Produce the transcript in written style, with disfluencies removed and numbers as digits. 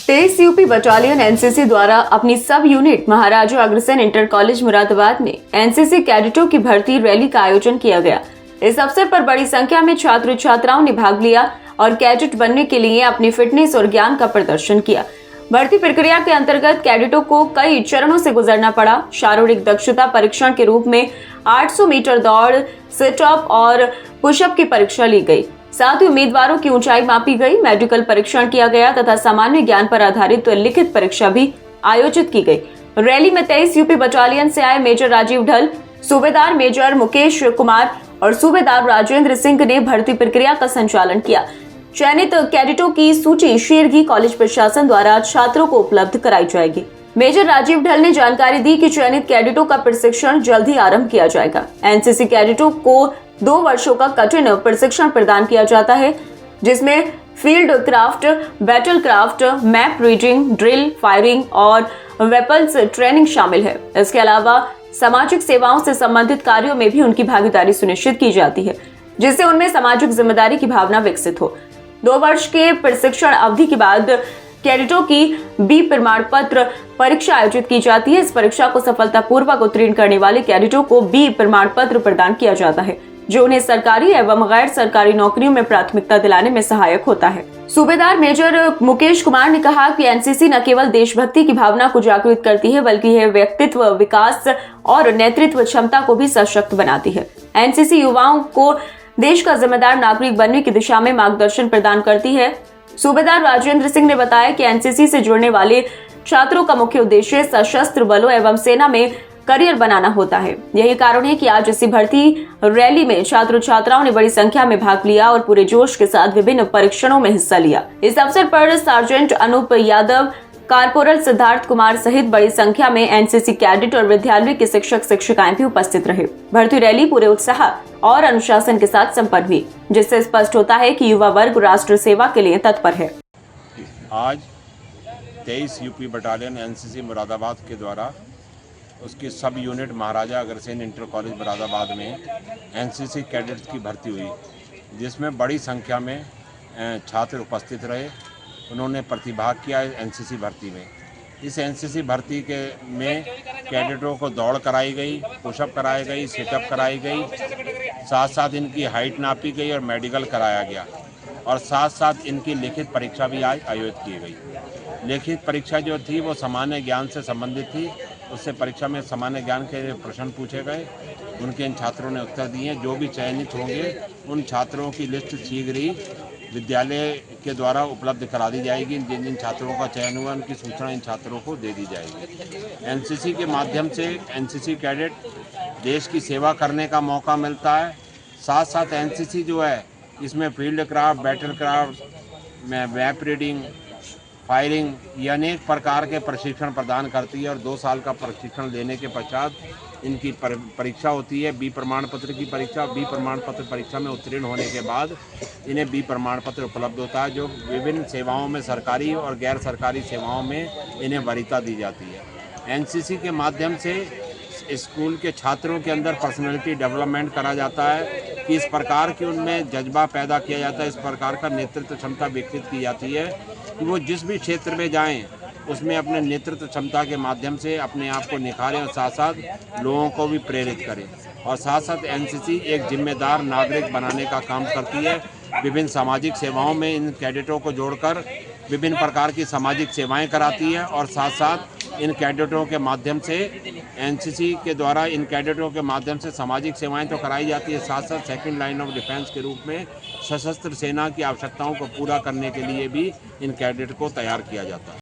23 UP battalion NCC द्वारा अपनी सब unit Maharaja Agrasen inter college Moradabad में एनसीसी कैडेटों की भर्ती रैली का आयोजन किया गया। इस अवसर पर बड़ी संख्या में छात्र छात्राओं ने भाग लिया और कैडेट बनने के लिए अपनी फिटनेस और ज्ञान का प्रदर्शन किया। भर्ती प्रक्रिया के अंतर्गत कैडेटों को कई चरणों से गुजरना पड़ा। शारीरिक दक्षता परीक्षण के रूप में 800 मीटर दौड़, सिटअप और पुशअप की परीक्षा ली गई। साथ ही उम्मीदवारों की ऊंचाई मापी गई, मेडिकल परीक्षण किया गया तथा सामान्य ज्ञान पर आधारित लिखित परीक्षा भी आयोजित की गई। रैली में 23 यूपी बटालियन से आए मेजर राजीव ढल, सूबेदार मेजर मुकेश कुमार और सूबेदार राजेंद्र सिंह ने भर्ती प्रक्रिया का संचालन किया। चयनित कैडेटों की सूची शीघ्र कॉलेज प्रशासन द्वारा छात्रों को उपलब्ध कराई जाएगी। मेजर राजीव ढल ने जानकारी दी कि चयनित कैडेटों का प्रशिक्षण जल्द ही आरंभ किया जाएगा। एनसीसी कैडेटों को 2 वर्षों का कठिन प्रशिक्षण प्रदान किया जाता है, जिसमें field craft, battle craft, map reading, drill, firing और वेपन्स ट्रेनिंग शामिल है। इसके अलावा सामाजिक सेवाओं से संबंधित कार्यों में भी उनकी भागीदारी सुनिश्चित की जाती है, जिससे उनमें सामाजिक जिम्मेदारी की भावना विकसित हो। 2 वर्ष के प्रशिक्षण अवधि के बाद कैडेटों की बी प्रमाण पत्र परीक्षा आयोजित की जाती है। इस परीक्षा को सफलतापूर्वक उत्तीर्ण करने वाले कैडेटों को बी प्रमाण पत्र प्रदान किया जाता है, जो उन्हें सरकारी एवं गैर सरकारी नौकरियों में प्राथमिकता दिलाने में सहायक होता है। सूबेदार मेजर मुकेश कुमार ने कहा कि एनसीसी न केवल देशभक्ति की भावना को जागृत करती है, बल्कि यह व्यक्तित्व विकास और नेतृत्व क्षमता को भी सशक्त बनाती है। एनसीसी युवाओं को देश का जिम्मेदार नागरिक बनने की दिशा में मार्गदर्शन प्रदान करती है। सूबेदार राजेंद्र सिंह ने बताया कि एनसीसी से जुड़ने वाले छात्रों का मुख्य उद्देश्य सशस्त्र बलों एवं सेना में करियर बनाना होता है। यही कारण है कि आज इसी भर्ती रैली में छात्र छात्राओं ने बड़ी संख्या में भाग लिया और पूरे जोश के साथ विभिन्न परीक्षणों में हिस्सा लिया। इस अवसर पर सार्जेंट अनूप यादव, कारपोरल सिद्धार्थ कुमार सहित बड़ी संख्या में एनसीसी कैडेट और विद्यालय के शिक्षक शिक्षिकाएं भी उपस्थित रहे। भर्ती रैली पूरे उत्साह और अनुशासन के साथ संपन्न हुई, जिससे स्पष्ट होता है कि युवा वर्ग राष्ट्र सेवा के लिए तत्पर है। आज 23 यूपी बटालियन एनसीसी मुरादाबाद के द्वारा उसकी सब unit Maharaja Agrasen inter college Moradabad में एनसीसी कैडेट्स की भर्ती हुई, जिसमें बड़ी संख्या में छात्र उपस्थित रहे। उन्होंने प्रतिभाग किया एनसीसी भर्ती में। इस एनसीसी भर्ती में कैडेटों को दौड़ कराई गई, पुशअप कराई गई, सिटअप कराई गई, साथ साथ इनकी हाइट नापी गई और मेडिकल कराया गया और साथ साथ इनकी लिखित परीक्षा भी आज आयोजित की गई। लिखित परीक्षा जो थी वो सामान्य ज्ञान से संबंधित थी। उससे परीक्षा में सामान्य ज्ञान के प्रश्न पूछे गए, उनके इन छात्रों ने उत्तर दिए। जो भी चयनित होंगे उन छात्रों की लिस्ट शीघ्र ही विद्यालय के द्वारा उपलब्ध करा दी जाएगी। जिन जिन छात्रों का चयन हुआ उनकी सूचना इन छात्रों को दे दी जाएगी। एनसीसी के माध्यम से एनसीसी कैडेट देश की सेवा करने का मौका मिलता है। साथ साथ एनसीसी जो है इसमें field craft, battle craft, map reading, firing ये अनेक प्रकार के प्रशिक्षण प्रदान करती है और 2 साल का प्रशिक्षण लेने के पश्चात इनकी परीक्षा होती है, बी प्रमाण पत्र की परीक्षा। बी प्रमाण पत्र परीक्षा में उत्तीर्ण होने के बाद इन्हें बी प्रमाण पत्र उपलब्ध होता है, जो विभिन्न सेवाओं में, सरकारी और गैर सरकारी सेवाओं में इन्हें वरीयता दी जाती है। एनसीसी के माध्यम से स्कूल के छात्रों के अंदर पर्सनैलिटी डेवलपमेंट करा जाता है कि इस प्रकार की उनमें जज्बा पैदा किया जाता है, इस प्रकार का नेतृत्व क्षमता विकसित की जाती है कि वो जिस भी क्षेत्र में जाएं उसमें अपने नेतृत्व क्षमता के माध्यम से अपने आप को निखारें और साथ साथ लोगों को भी प्रेरित करें। और साथ साथ एनसीसी एक जिम्मेदार नागरिक बनाने का काम करती है। विभिन्न सामाजिक सेवाओं में इन कैडेटों को जोड़कर विभिन्न प्रकार की सामाजिक सेवाएं कराती है और साथ साथ इन कैडेटों के माध्यम से एनसीसी के द्वारा इन कैडेटों के माध्यम से सामाजिक सेवाएं तो कराई जाती है, साथ साथ सेकंड लाइन ऑफ डिफेंस के रूप में सशस्त्र सेना की आवश्यकताओं को पूरा करने के लिए भी इन कैडेट को तैयार किया जाता है।